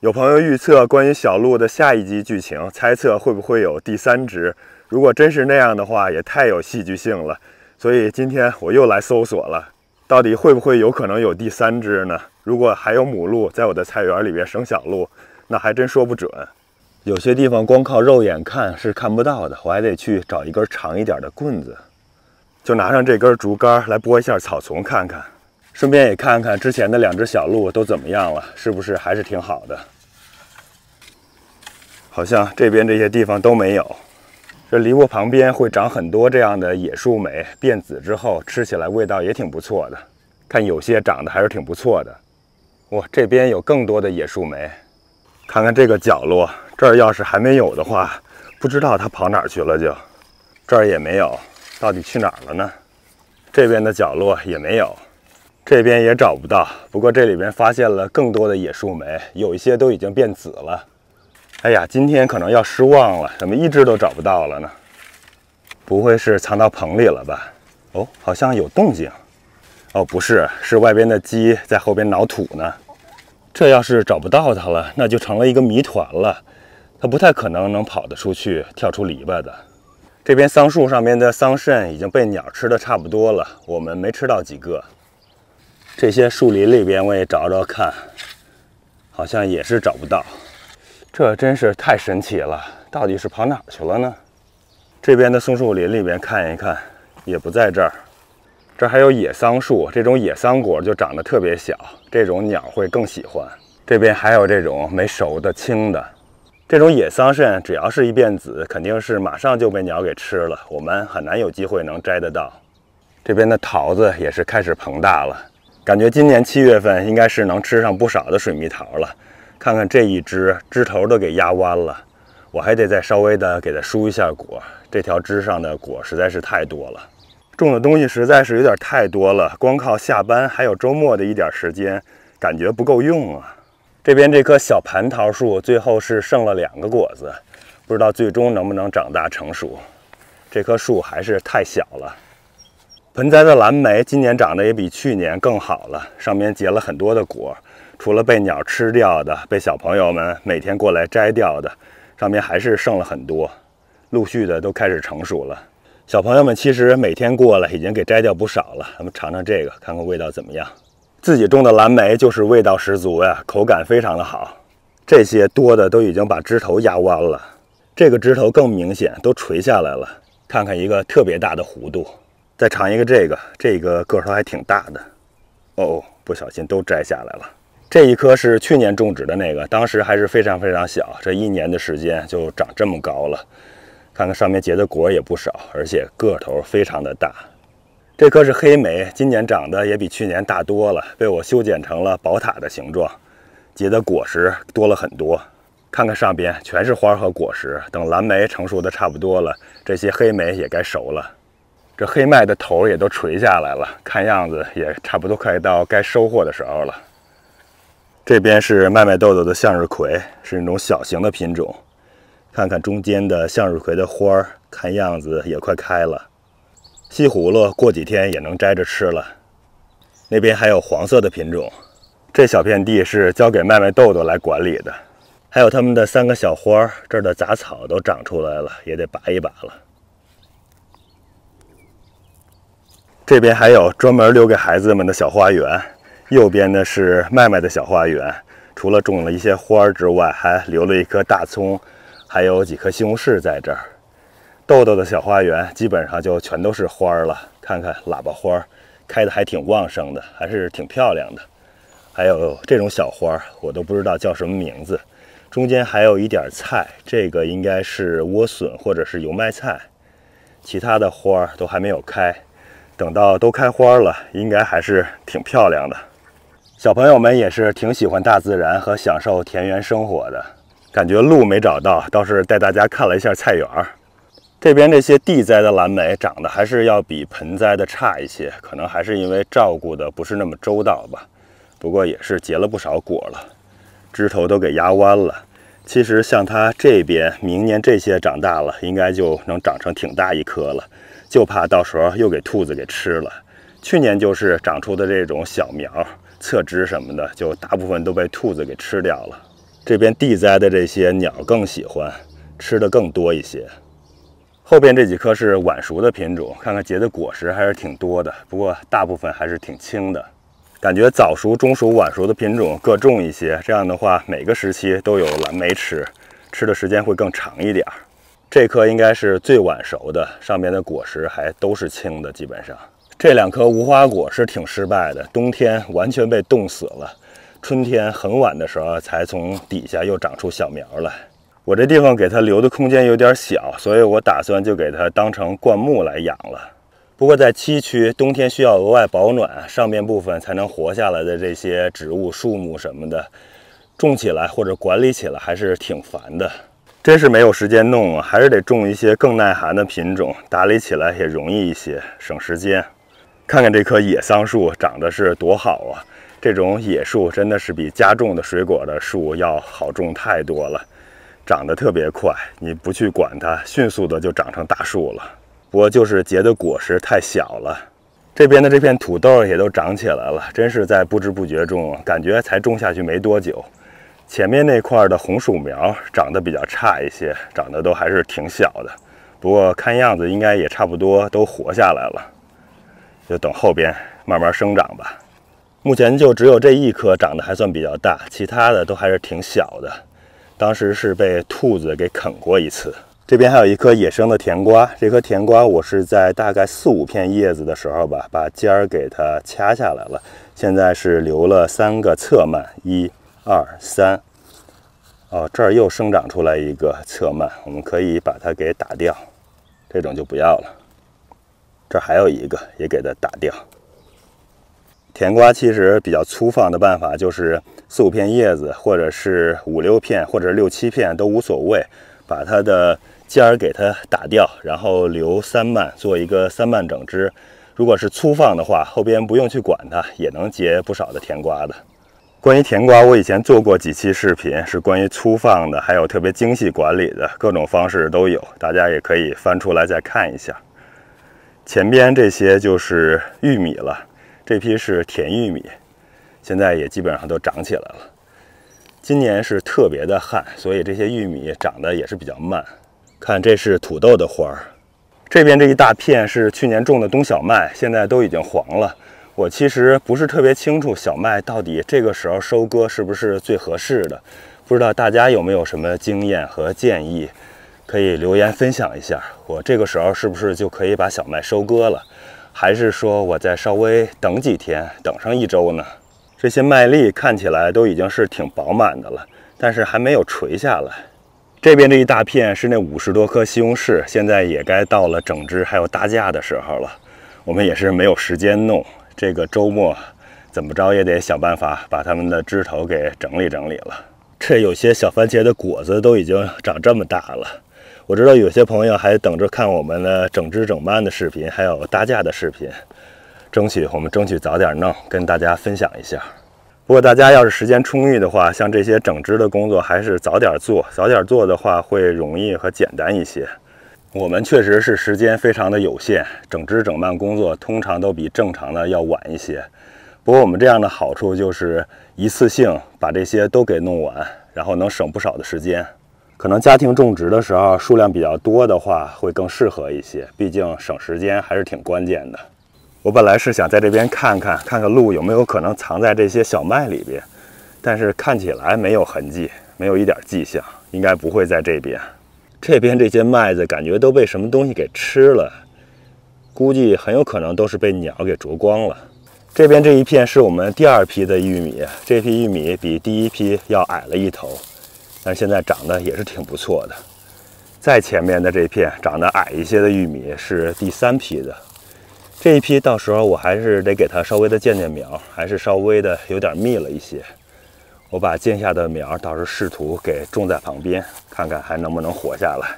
有朋友预测关于小鹿的下一集剧情，猜测会不会有第3只。如果真是那样的话，也太有戏剧性了。所以今天我又来搜索了，到底会不会有可能有第3只呢？如果还有母鹿在我的菜园里边生小鹿，那还真说不准。有些地方光靠肉眼看是看不到的，我还得去找一根长一点的棍子，就拿上这根竹竿来拨一下草丛看看。顺便也看看之前的2只小鹿都怎么样了，是不是还是挺好的？好像这边这些地方都没有。这梨窝旁边会长很多这样的野树莓，变紫之后吃起来味道也挺不错的。看有些长得还是挺不错的。哇，这边有更多的野树莓。看看这个角落，这儿要是还没有的话，不知道它跑哪儿去了就。这儿也没有，到底去哪儿了呢？这边的角落也没有。这边也找不到，不过这里边发现了更多的野树莓，有一些都已经变紫了。哎呀，今天可能要失望了，怎么一只都找不到了呢？不会是藏到棚里了吧？哦，好像有动静。哦，不是，是外边的鸡在后边挠土呢。这要是找不到它了，那就成了一个谜团了。它不太可能能跑得出去，跳出篱笆的。这边桑树上面的桑葚已经被鸟吃的差不多了，我们没吃到几个。这些树林里边我也找找看，好像也是找不到。这真是太神奇了，到底是跑哪儿去了呢？这边的松树林里边看一看，也不在这儿。这还有野桑树，这种野桑果就长得特别小，这种鸟会更喜欢。这边还有这种没熟的青的，这种野桑葚只要是一变紫，肯定是马上就被鸟给吃了，我们很难有机会能摘得到。这边的桃子也是开始膨大了。感觉今年7月份应该是能吃上不少的水蜜桃了。看看这一枝头都给压弯了，我还得再稍微的给它梳一下果。这条枝上的果实在是太多了，种的东西实在是有点太多了，光靠下班还有周末的一点时间，感觉不够用啊。这边这棵小蟠桃树最后是剩了2个果子，不知道最终能不能长大成熟。这棵树还是太小了。盆栽的蓝莓今年长得也比去年更好了，上面结了很多的果，除了被鸟吃掉的，被小朋友们每天过来摘掉的，上面还是剩了很多，陆续的都开始成熟了。小朋友们其实每天过来已经给摘掉不少了，咱们尝尝这个，看看味道怎么样。自己种的蓝莓就是味道十足呀，口感非常的好。这些多的都已经把枝头压弯了，这个枝头更明显，都垂下来了。看看一个特别大的弧度。再尝一个这个个头还挺大的。哦，不小心都摘下来了。这一棵是去年种植的那个，当时还是非常非常小，这1年的时间就长这么高了。看看上面结的果也不少，而且个头非常的大。这棵是黑莓，今年长得也比去年大多了，被我修剪成了宝塔的形状，结的果实多了很多。看看上边全是花和果实，等蓝莓成熟的差不多了，这些黑莓也该熟了。这黑麦的头也都垂下来了，看样子也差不多快到该收获的时候了。这边是麦豆的向日葵，是那种小型的品种。看看中间的向日葵的花儿，看样子也快开了。西葫芦过几天也能摘着吃了。那边还有黄色的品种，这小片地是交给麦豆来管理的。还有它们的3个小花儿，这儿的杂草都长出来了，也得拔一拔了。这边还有专门留给孩子们的小花园，右边呢是麦的小花园，除了种了一些花之外，还留了一棵大葱，还有几棵西红柿在这儿。豆的小花园基本上就全都是花了，看看喇叭花开的还挺旺盛的，还是挺漂亮的。还有这种小花，我都不知道叫什么名字。中间还有一点菜，这个应该是莴笋或者是油麦菜，其他的花都还没有开。等到都开花了，应该还是挺漂亮的。小朋友们也是挺喜欢大自然和享受田园生活的。感觉路没找到，倒是带大家看了一下菜园。这边这些地栽的蓝莓长得还是要比盆栽的差一些，可能还是因为照顾的不是那么周到吧。不过也是结了不少果了，枝头都给压弯了。其实像它这边，明年这些长大了，应该就能长成挺大一棵了。就怕到时候又给兔子给吃了。去年就是长出的这种小苗、侧枝什么的，就大部分都被兔子给吃掉了。这边地栽的这些鸟更喜欢，吃的更多一些。后边这几棵是晚熟的品种，看看结的果实还是挺多的，不过大部分还是挺轻的。感觉早熟、中熟、晚熟的品种各种一些，这样的话每个时期都有蓝莓吃，吃的时间会更长一点。这棵应该是最晚熟的，上面的果实还都是青的，基本上。这2颗无花果是挺失败的，冬天完全被冻死了，春天很晚的时候才从底下又长出小苗来。我这地方给它留的空间有点小，所以我打算就给它当成灌木来养了。不过在7区，冬天需要额外保暖，上面部分才能活下来的这些植物、树木什么的，种起来或者管理起来还是挺烦的。真是没有时间弄啊，还是得种一些更耐寒的品种，打理起来也容易一些，省时间。看看这棵野桑树长得是多好啊！这种野树真的是比家种的水果的树要好种太多了，长得特别快，你不去管它，迅速的就长成大树了。不过就是结的果实太小了。这边的这片土豆也都长起来了，真是在不知不觉中，感觉才种下去没多久。前面那块的红薯苗长得比较差一些，长得都还是挺小的，不过看样子应该也差不多都活下来了，就等后边慢慢生长吧。目前就只有这1棵长得还算比较大，其他的都还是挺小的，当时是被兔子给啃过一次。这边还有一颗野生的甜瓜，这颗甜瓜我是在大概4、5片叶子的时候吧，把尖儿给它掐下来了，现在是留了3个侧蔓，1、2、3。哦，这儿又生长出来一个侧蔓，我们可以把它给打掉，这种就不要了。这儿还有一个，也给它打掉。甜瓜其实比较粗放的办法就是4、5片叶子，或者是5、6片，或者6、7片都无所谓，把它的尖儿给它打掉，然后留3蔓，做一个3蔓整枝。如果是粗放的话，后边不用去管它，也能结不少的甜瓜的。关于甜瓜，我以前做过几期视频，是关于粗放的，还有特别精细管理的，各种方式都有，大家也可以翻出来再看一下。前边这些就是玉米了，这批是甜玉米，现在也基本上都长起来了。今年是特别的旱，所以这些玉米长得也是比较慢。看，这是土豆的花儿，这边这一大片是去年种的冬小麦，现在都已经黄了。我其实不是特别清楚小麦到底这个时候收割是不是最合适的，不知道大家有没有什么经验和建议，可以留言分享一下。我这个时候是不是就可以把小麦收割了，还是说我再稍微等几天，等上1周呢？这些麦粒看起来都已经是挺饱满的了，但是还没有垂下来。这边这一大片是那50多棵西红柿，现在也该到了整枝还有搭架的时候了。我们也是没有时间弄，这个周末怎么着也得想办法把它们的枝头给整理整理了。这有些小番茄的果子都已经长这么大了。我知道有些朋友还等着看我们的整枝整蔓的视频，还有搭架的视频，我们争取早点弄，跟大家分享一下。不过大家要是时间充裕的话，像这些整枝的工作还是早点做，早点做的话会容易和简单一些。我们确实是时间非常的有限，整枝整蔓工作通常都比正常的要晚一些。不过我们这样的好处就是一次性把这些都给弄完，然后能省不少的时间。可能家庭种植的时候数量比较多的话会更适合一些，毕竟省时间还是挺关键的。我本来是想在这边看看鹿有没有可能藏在这些小麦里边，但是看起来没有痕迹，没有一点迹象，应该不会在这边。这边这些麦子感觉都被什么东西给吃了，估计很有可能都是被鸟给啄光了。这边这一片是我们第2批的玉米，这批玉米比第1批要矮了1头，但是现在长得也是挺不错的。再前面的这片长得矮一些的玉米是第3批的，这一批到时候我还是得给它稍微的见苗，还是稍微的有点密了一些。我把见下的苗到时候试图给种在旁边，看看还能不能活下来。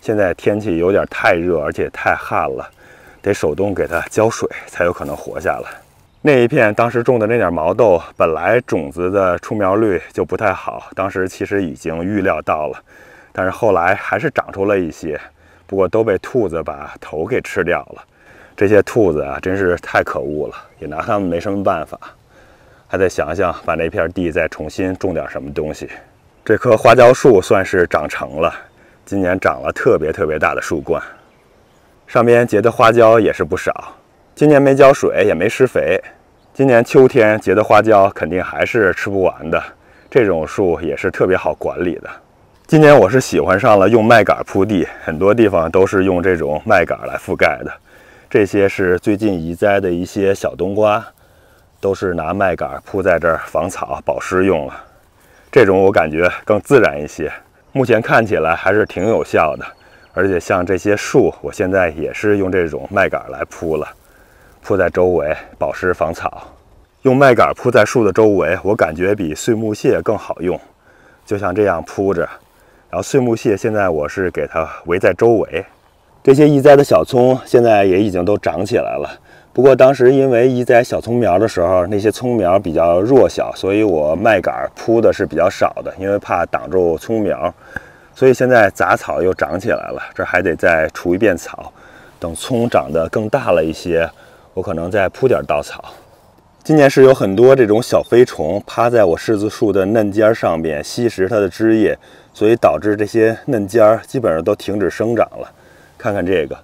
现在天气有点太热，而且太旱了，得手动给它浇水才有可能活下来。那一片当时种的那点毛豆，本来种子的出苗率就不太好，当时其实已经预料到了，但是后来还是长出了一些，不过都被兔子把头给吃掉了。这些兔子啊，真是太可恶了，也拿它们没什么办法。还得想想把那片地再重新种点什么东西。这棵花椒树算是长成了，今年长了特别大的树冠，上边结的花椒也是不少。今年没浇水，也没施肥，今年秋天结的花椒肯定还是吃不完的。这种树也是特别好管理的。今年我是喜欢上了用麦秆铺地，很多地方都是用这种麦秆来覆盖的。这些是最近移栽的一些小冬瓜，都是拿麦秆铺在这儿防草保湿用了。这种我感觉更自然一些，目前看起来还是挺有效的。而且像这些树，我现在也是用这种麦秆来铺了，铺在周围保湿防草。用麦秆铺在树的周围，我感觉比碎木屑更好用。就像这样铺着，然后碎木屑现在我是给它围在周围。这些移栽的小葱现在也已经都长起来了。不过当时因为移栽小葱苗的时候，那些葱苗比较弱小，所以我麦秆铺的是比较少的，因为怕挡住葱苗。所以现在杂草又长起来了，这还得再除一遍草。等葱长得更大了一些，我可能再铺点稻草。今年是有很多这种小飞虫趴在我柿子树的嫩尖上面吸食它的枝叶，所以导致这些嫩尖基本上都停止生长了。看看这个。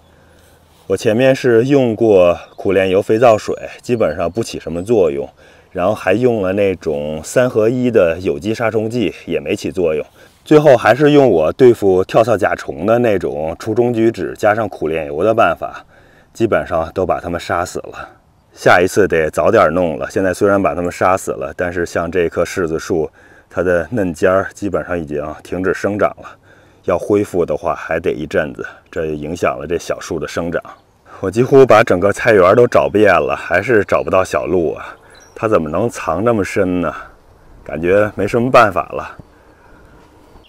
我前面是用过苦楝油肥皂水，基本上不起什么作用，然后还用了那种3合1的有机杀虫剂，也没起作用。最后还是用我对付跳蚤甲虫的那种除虫菊酯加上苦楝油的办法，基本上都把它们杀死了。下一次得早点弄了。现在虽然把它们杀死了，但是像这棵柿子树，它的嫩尖基本上已经停止生长了。要恢复的话还得一阵子，这也影响了这小树的生长。我几乎把整个菜园都找遍了，还是找不到小鹿啊！它怎么能藏这么深呢？感觉没什么办法了。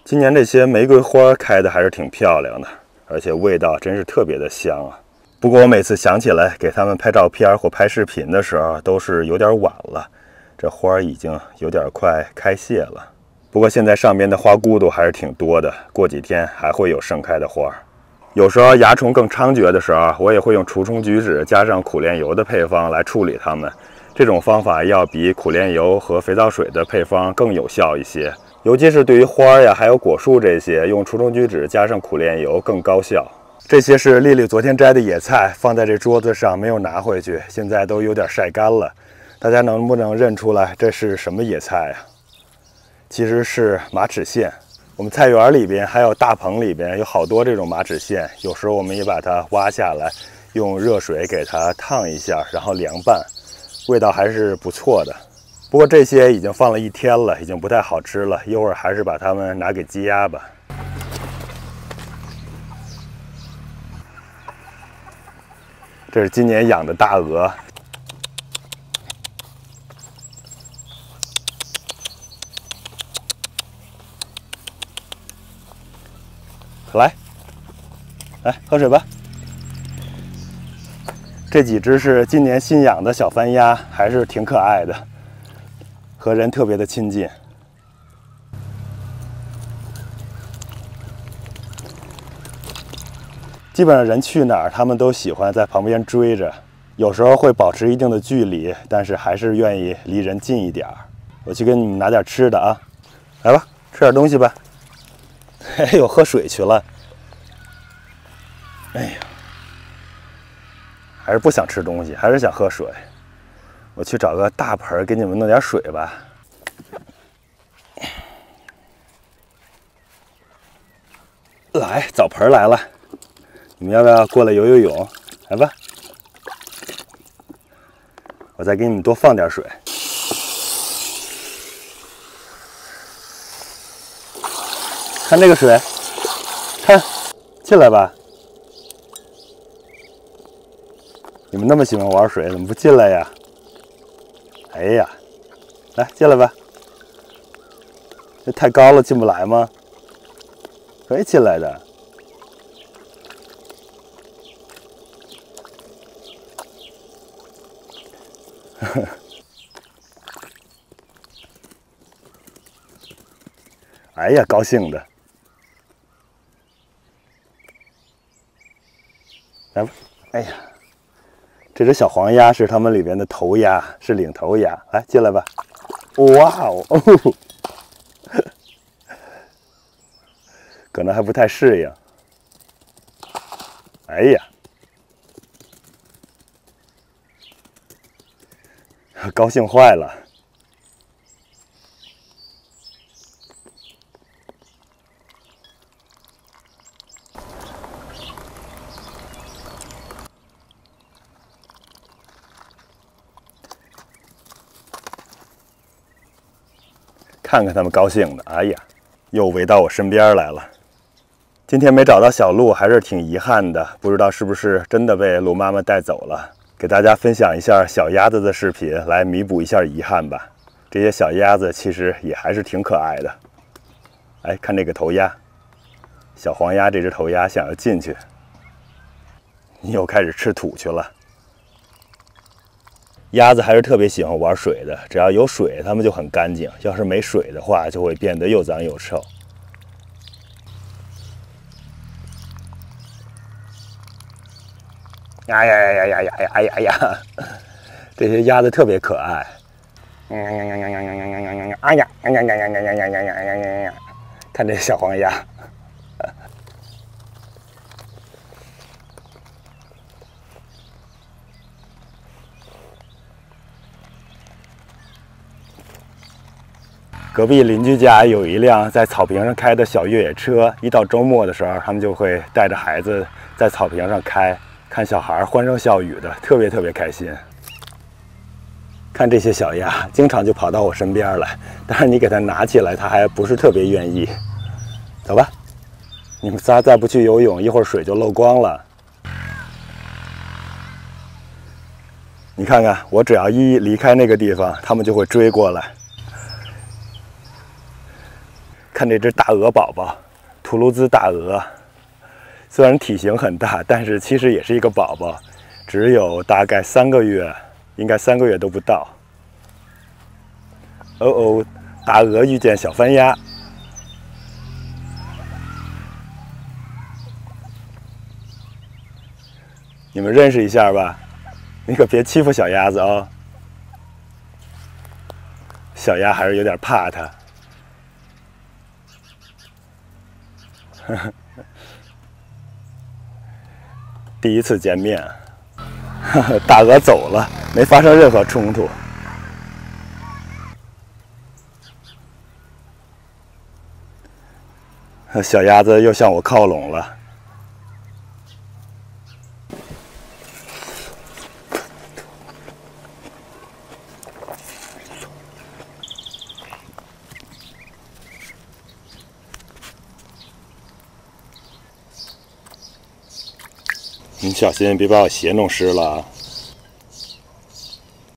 今年这些玫瑰花开的还是挺漂亮的，而且味道真是特别的香啊。不过我每次想起来给它们拍照片或拍视频的时候，都是有点晚了，这花已经有点快开谢了。不过现在上边的花骨朵还是挺多的，过几天还会有盛开的花。有时候蚜虫更猖獗的时候，我也会用除虫菊酯加上苦楝油的配方来处理它们。这种方法要比苦楝油和肥皂水的配方更有效一些，尤其是对于花呀还有果树这些，用除虫菊酯加上苦楝油更高效。这些是丽丽昨天摘的野菜，放在这桌子上没有拿回去，现在都有点晒干了。大家能不能认出来这是什么野菜呀？其实是马齿苋。我们菜园里边还有大棚里边有好多这种马齿苋，有时候我们也把它挖下来，用热水给它烫一下，然后凉拌，味道还是不错的。不过这些已经放了1天了，已经不太好吃了，一会儿还是把它们拿给鸡鸭吧。这是今年养的大鹅。来喝水吧。这几只是今年新养的小番鸭，还是挺可爱的，和人特别的亲近。基本上人去哪儿，它们都喜欢在旁边追着，有时候会保持一定的距离，但是还是愿意离人近一点儿。我去给你们拿点吃的啊，来吧，吃点东西吧。哎呦，喝水去了。哎呀，还是不想吃东西，还是想喝水。我去找个大盆给你们弄点水吧。来，澡盆来了，你们要不要过来游游泳？来吧，我再给你们多放点水。看这个水，看，进来吧。你们那么喜欢玩水，怎么不进来呀？哎呀，来进来吧。这太高了，进不来吗？可以进来的。哎呀，高兴的。来吧，哎呀，这只小黄鸭是它们里边的头鸭，是领头鸭。来，进来吧。哇哦，可能还不太适应。哎呀，高兴坏了。看看他们高兴的，哎呀，又围到我身边来了。今天没找到小鹿，还是挺遗憾的，不知道是不是真的被鹿妈妈带走了。给大家分享一下小鸭子的视频，来弥补一下遗憾吧。这些小鸭子其实也还是挺可爱的。哎，看这个头鸭，小黄鸭这只头鸭想要进去，又开始吃土去了。鸭子还是特别喜欢玩水的，只要有水，它们就很干净；要是没水的话，就会变得又脏又臭。呀呀呀呀呀呀呀呀呀！这些鸭子特别可爱。哎呀呀呀呀呀呀呀呀呀！哎呀呀呀呀呀呀呀呀呀呀呀呀！看这小黄鸭。隔壁邻居家有一辆在草坪上开的小越野车，一到周末的时候，他们就会带着孩子在草坪上开，看小孩欢声笑语的，特别开心。看这些小鸭，经常就跑到我身边来，但是你给它拿起来，它还不是特别愿意。走吧，你们仨再不去游泳，一会儿水就漏光了。你看看，我只要一离开那个地方，它们就会追过来。看这只大鹅宝宝，图卢兹大鹅，虽然体型很大，但是其实也是一个宝宝，只有大概3个月，应该3个月都不到。哦哦，大鹅遇见小番鸭，你们认识一下吧？你可别欺负小鸭子哦。小鸭还是有点怕它。第一次见面，大鹅走了，没发生任何冲突。小鸭子又向我靠拢了。你小心，别把我鞋弄湿了啊！